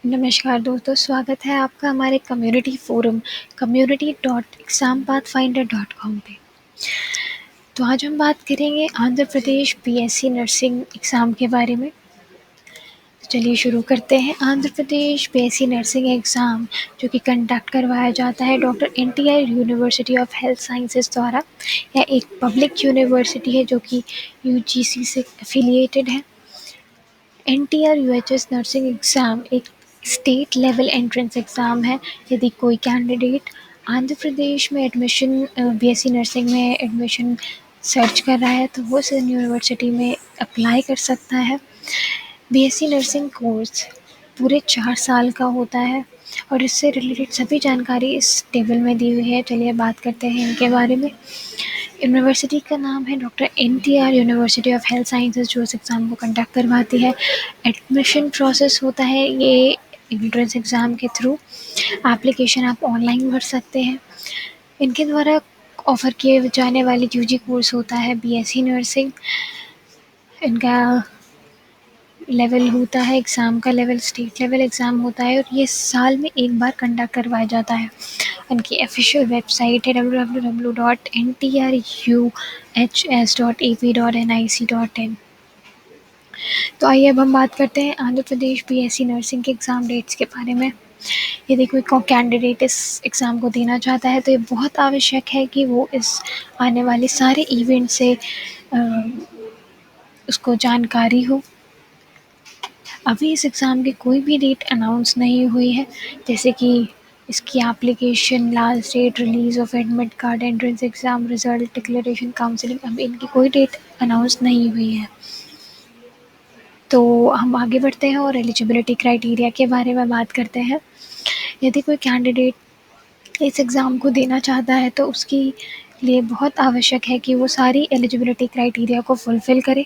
नमस्कार दोस्तों, स्वागत है आपका हमारे कम्युनिटी फ़ोरम community.exampathfinder.com पे। तो आज हम बात करेंगे Andhra Pradesh BSc nursing exam के बारे में। तो चलिए शुरू करते हैं। Andhra Pradesh BSc nursing exam जो कि कंडक्ट करवाया जाता है doctor NTR university of health sciences द्वारा। यह एक पब्लिक यूनिवर्सिटी है जो कि यूजीसी से एफिलिएटेड है। एनटीआर यूएचएस नर्सिंग एग्ज़ाम एक स्टेट लेवल एंट्रेंस एग्ज़ाम है। यदि कोई कैंडिडेट आंध्र प्रदेश में एडमिशन बीएससी नर्सिंग में एडमिशन सर्च कर रहा है तो वो इस यूनिवर्सिटी में अप्लाई कर सकता है। बीएससी नर्सिंग कोर्स पूरे 4 साल का होता है और इससे रिलेटेड सभी जानकारी इस टेबल में दी हुई है। चलिए बात करते हैं इनके बारे में। यूनिवर्सिटी का नाम है doctor NTR university of health sciences जो इस एग्ज़ाम को कंडक्ट करवाती है। एडमिशन प्रोसेस होता है ये एंट्रेंस एग्ज़ाम के थ्रू। एप्लीकेशन आप ऑनलाइन भर सकते हैं। इनके द्वारा ऑफ़र किए जाने वाले यूजी कोर्स होता है बीएससी नर्सिंग। इनका लेवल होता है, एग्ज़ाम का लेवल स्टेट लेवल एग्ज़ाम होता है और ये साल में एक बार कंडक्ट करवाया जाता है। उनकी ऑफिशियल वेबसाइट है www.ntruhs.ap.nic.in। तो आइए अब हम बात करते हैं आंध्र प्रदेश बीएससी नर्सिंग के एग्ज़ाम डेट्स के बारे में। यदि कोई कैंडिडेट इस एग्ज़ाम को देना चाहता है तो ये बहुत आवश्यक है कि वो इस आने वाले सारे इवेंट से उसको जानकारी हो। अभी इस एग्ज़ाम की कोई भी डेट अनाउंस नहीं हुई है, जैसे कि इसकी application, last date, release of admit card, entrance exam result, declaration, counselling, अभी इनकी कोई डेट अनाउंस नहीं हुई है। तो हम आगे बढ़ते हैं और एलिजिबिलिटी क्राइटेरिया के बारे में बात करते हैं। यदि कोई कैंडिडेट इस एग्ज़ाम को देना चाहता है तो उसके लिए बहुत आवश्यक है कि वो सारी एलिजिबिलिटी क्राइटेरिया को फुलफ़िल करे।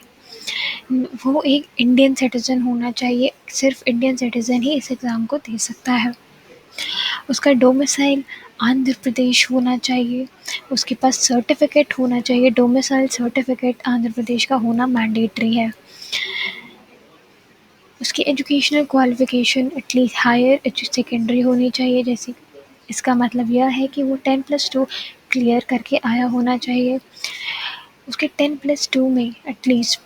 वो एक इंडियन सिटीज़न होना चाहिए, सिर्फ इंडियन सिटीज़न ही इस एग्ज़ाम को दे सकता है। उसका डोमिसाइल आंध्र प्रदेश होना चाहिए, उसके पास सर्टिफिकेट होना चाहिए। डोमिसाइल सर्टिफिकेट आंध्र प्रदेश का होना मैंडेटरी है। उसकी educational qualification at least higher secondary होनी चाहिए। जैसे इसका मतलब यह है कि वो 10+2 क्लियर करके आया होना चाहिए। उसके 10+2 में एटलीस्ट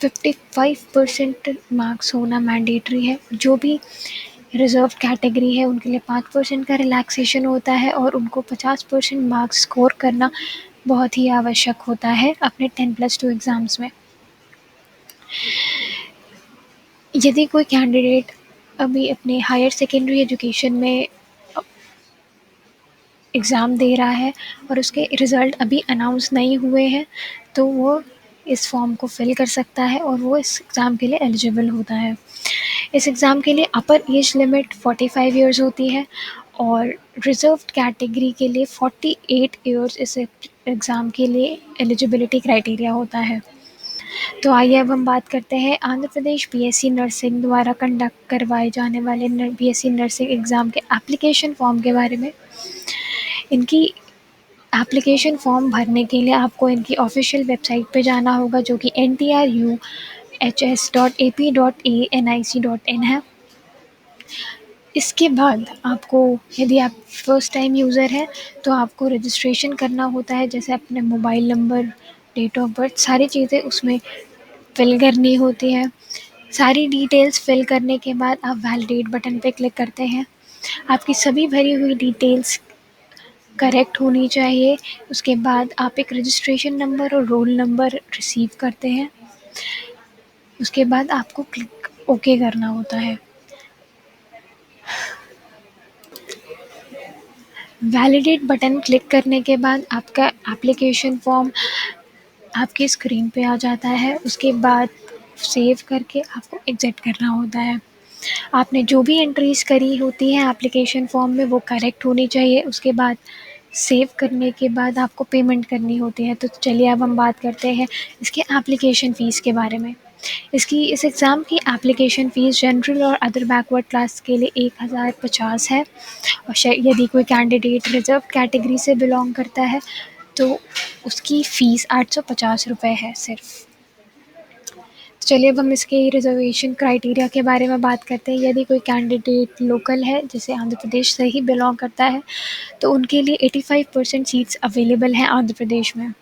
55% मार्क्स होना मैंडेटरी है। जो भी रिज़र्व कैटेगरी है उनके लिए 5% का रिलैक्सेशन होता है और उनको 50% मार्क्स स्कोर करना बहुत ही आवश्यक होता है अपने 10+2 एग्ज़ाम्स में। यदि कोई कैंडिडेट अभी अपने हायर सेकेंडरी एजुकेशन में एग्ज़ाम दे रहा है और उसके रिज़ल्ट अभी अनाउंस नहीं हुए हैं तो वो इस फॉर्म को फिल कर सकता है और वो इस एग्ज़ाम के लिए एलिजिबल होता है। इस एग्ज़ाम के लिए अपर एज लिमिट 45 ईयर्स होती है और रिज़र्व्ड कैटेगरी के लिए 48 ईयर्स इस एग्ज़ाम के लिए एलिजिबिलिटी क्राइटेरिया होता है। तो आइए अब हम बात करते हैं आंध्र प्रदेश बीएससी नर्सिंग द्वारा कंडक्ट करवाए जाने वाले बीएससी नर्सिंग एग्ज़ाम के एप्लीकेशन फॉर्म के बारे में। इनकी एप्लीकेशन फॉर्म भरने के लिए आपको इनकी ऑफिशियल वेबसाइट पे जाना होगा जो कि ntruhs.ap.nic.in है। इसके बाद आपको, यदि आप फर्स्ट टाइम यूज़र हैं तो आपको रजिस्ट्रेशन करना होता है, जैसे अपने mobile number, date of birth, सारी चीज़ें उसमें फिल करनी होती हैं। सारी डिटेल्स फिल करने के बाद आप वैलिडेट बटन पे क्लिक करते हैं। आपकी सभी भरी हुई डिटेल्स करेक्ट होनी चाहिए। उसके बाद आप एक रजिस्ट्रेशन नंबर और रोल नंबर रिसीव करते हैं। उसके बाद आपको क्लिक ओके करना होता है। वैलिडेट बटन क्लिक करने के बाद आपका एप्लीकेशन फॉर्म आपकी स्क्रीन पे आ जाता है। उसके बाद सेव करके आपको एग्ज़िट करना होता है। आपने जो भी एंट्रीज़ करी होती हैं एप्लीकेशन फॉर्म में वो करेक्ट होनी चाहिए। उसके बाद सेव करने के बाद आपको पेमेंट करनी होती है। तो चलिए अब हम बात करते हैं इसके एप्लीकेशन फ़ीस के बारे में। इस एग्ज़ाम की एप्लीकेशन फ़ीस जनरल और अदर बैकवर्ड क्लास के लिए 1050 है और यदि कोई कैंडिडेट रिज़र्व कैटेगरी से बिलोंग करता है तो उसकी फ़ीस 850 रुपये है सिर्फ। चलिए अब हम इसके रिज़र्वेशन क्राइटेरिया के बारे में बात करते हैं। यदि कोई कैंडिडेट लोकल है, जैसे आंध्र प्रदेश से ही बिलॉन्ग करता है, तो उनके लिए 85% सीट्स अवेलेबल हैं आंध्र प्रदेश में।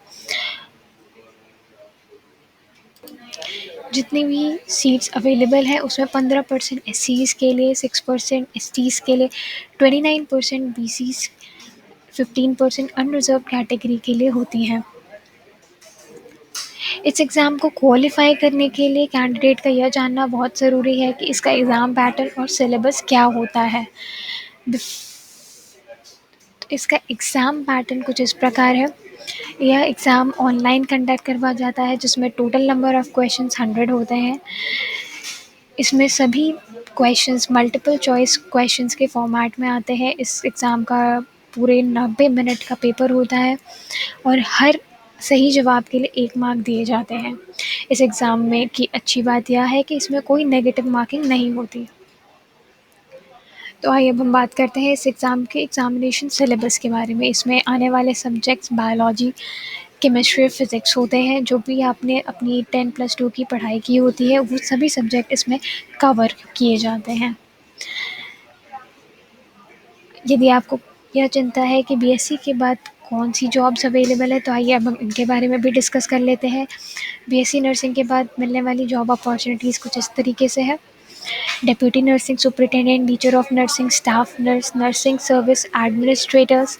जितनी भी सीट्स अवेलेबल हैं उसमें 15% एससीज़ के लिए, 6% एसटीज़ के लिए, 29% बीसीज़, 15% अनरिज़र्व्ड कैटेगरी के लिए होती हैं। इस एग्ज़ाम को क्वालिफ़ाई करने के लिए कैंडिडेट का यह जानना बहुत ज़रूरी है कि इसका एग्ज़ाम पैटर्न और सिलेबस क्या होता है। इसका एग्ज़ाम पैटर्न कुछ इस प्रकार है। यह एग्ज़ाम ऑनलाइन कंडक्ट करवाया जाता है, जिसमें टोटल नंबर ऑफ़ क्वेश्चंस 100 होते हैं। इसमें सभी क्वेश्चंस मल्टीपल चॉइस क्वेश्चंस के फॉर्मेट में आते हैं। इस एग्ज़ाम का पूरे 90 मिनट का पेपर होता है और हर सही जवाब के लिए 1 मार्क दिए जाते हैं। इस एग्ज़ाम में की अच्छी बात यह है कि इसमें कोई नेगेटिव मार्किंग नहीं होती। तो आइए अब हम बात करते हैं इस एग्ज़ाम के एग्ज़ामिनेशन सिलेबस के बारे में। इसमें आने वाले सब्जेक्ट्स बायोलॉजी, केमिस्ट्री, फ़िज़िक्स होते हैं। जो भी आपने अपनी 10+2 की पढ़ाई की होती है, वो सभी सब्जेक्ट इसमें कवर किए जाते हैं। यदि आपको यह चिंता है कि बीएससी के बाद कौन-सी जॉब्स अवेलेबल है, तो आइए अब हम इनके बारे में भी डिस्कस कर लेते हैं। बीएससी नर्सिंग के बाद मिलने वाली जॉब अपॉर्च्युनिटीज़ कुछ इस तरीके से है। Deputy nursing superintendent, teacher of nursing, staff nurse, nursing service administrators,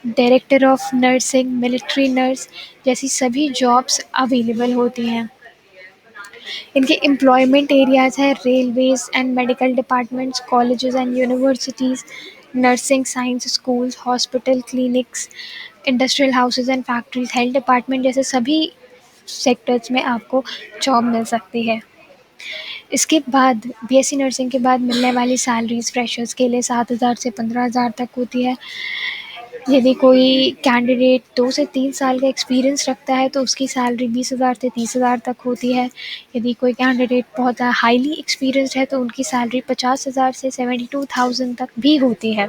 director of nursing, military nurse जैसी सभी जॉब्स अवेलेबल होती हैं। इनके एम्प्लॉयमेंट एरियाज़ हैं Railways and medical departments, colleges and universities, nursing science schools, hospital, clinics, industrial houses and factories, health department जैसे सभी sectors में आपको जॉब मिल सकती है। इसके बाद बीएससी नर्सिंग के बाद मिलने वाली सैलरीज़ फ्रेशर्स के लिए 7,000 से 15,000 तक होती है। यदि कोई कैंडिडेट 2 से 3 साल का एक्सपीरियंस रखता है, तो उसकी सैलरी 20,000 से 30,000 तक होती है। यदि कोई कैंडिडेट बहुत हाईली एक्सपीरियंस्ड है, तो उनकी सैलरी 50,000 से 72,000 तक भी होती है।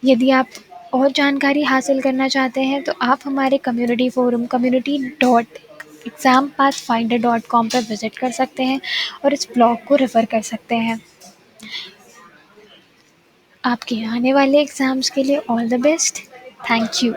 यदि आप और जानकारी हासिल करना चाहते हैं, तो आप हमारे कम्युनिटी फ़ोरम community.exampathfinder.com पर विज़िट कर सकते हैं और इस ब्लॉग को रेफ़र कर सकते हैं। आपके आने वाले एग्ज़ाम्स के लिए all the best. Thank you.